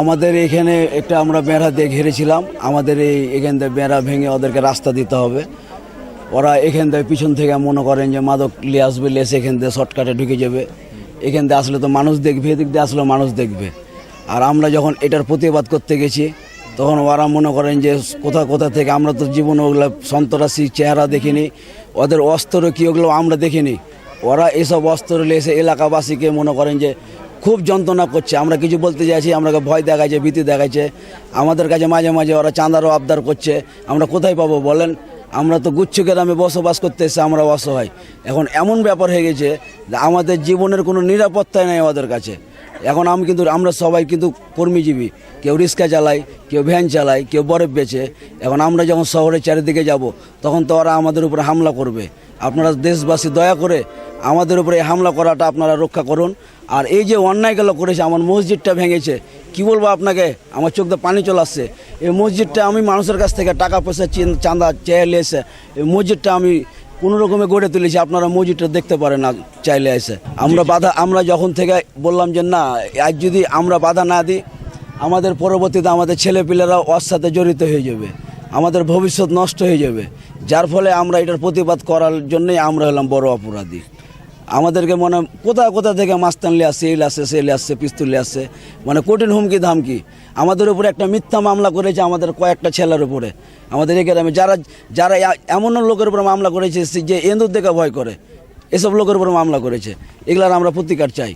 আমাদের এখানে একটা আমরা বেড়া দিয়ে ঘিরেছিলাম। আমাদের এখান থেকে বেড়া ভেঙে ওদেরকে রাস্তা দিতে হবে। ওরা এখান থেকে পিছন থেকে মনে করেন যে মাদক নিয়ে আসবে, লেসে এখান থেকে শর্টকাটে ঢুকে যাবে। এখান থেকে আসলে তো মানুষ দেখবে, এদিক দিয়ে আসলে মানুষ দেখবে। আর আমরা যখন এটার প্রতিবাদ করতে গেছি তখন ওরা মনে করেন যে কোথা থেকে, আমরা তো জীবনে ওগুলো সন্ত্রাসী চেহারা দেখিনি, ওদের অস্ত্র কী ওগুলো আমরা দেখিনি। ওরা এসব অস্ত্র লেসে এলাকাবাসীকে মনে করেন যে খুব যন্ত্রণা করছে। আমরা কিছু বলতে চাইছি, আমাকে ভয় দেখাচ্ছে, ভীতি দেখাচ্ছে। আমাদের কাছে মাঝে মাঝে ওরা চাঁদারও আবদার করছে। আমরা কোথায় পাবো বলেন? আমরা তো গুচ্ছ গ্রামে বসবাস করতে এসে আমরা অসহায়। এখন এমন ব্যাপার হয়ে গেছে যে আমাদের জীবনের কোনো নিরাপত্তাই নেই ওদের কাছে। এখন আমরা সবাই কিন্তু কর্মীজীবী, কেউ রিক্সা চালায়, কেউ ভ্যান চালায়, কেউ বরফ বেচে। এখন আমরা যখন শহরের চারিদিকে যাব তখন তো ওরা আমাদের উপরে হামলা করবে। আপনারা দেশবাসী দয়া করে আমাদের উপরে এই হামলা করাটা আপনারা রক্ষা করুন। আর এই যে অন্যায়গুলো করেছে, আমার মসজিদটা ভেঙেছে, কি বলবো আপনাকে, আমার চোখ দিয়ে পানি চলে আসছে। এই মসজিদটা আমি মানুষের কাছ থেকে টাকা পয়সা চাঁদা চেয়ে এসে এই মসজিদটা আমি কোনো রকমে গড়ে তুলেছি। আপনারা মসজিদটা দেখতে পারেন না চাইলে এসে। আমরা যখন থেকে বললাম যে না, আজ যদি আমরা বাধা না দিই আমাদের পরবর্তীতে আমাদের ছেলেপিলেরা ওর সাথে জড়িত হয়ে যাবে, আমাদের ভবিষ্যৎ নষ্ট হয়ে যাবে। যার ফলে আমরা এটার প্রতিবাদ করার জন্যই আমরা হলাম বড় অপরাধী। আমাদেরকে মনে কোথা থেকে মাস্তান নিয়ে আসছে, এল আসছে, সেল আসছে, পিস্তুল আসছে, মানে কঠিন হুমকি ধামকি। আমাদের উপরে একটা মিথ্যা মামলা করেছে আমাদের কয়েকটা ছেলের উপরে। আমাদের এই গ্রামে যারা এমন লোকের উপরে মামলা করেছে যে এন্দুর দেখে ভয় করে, এসব লোকের উপরে মামলা করেছে। এগুলার আমরা প্রতিকার চাই।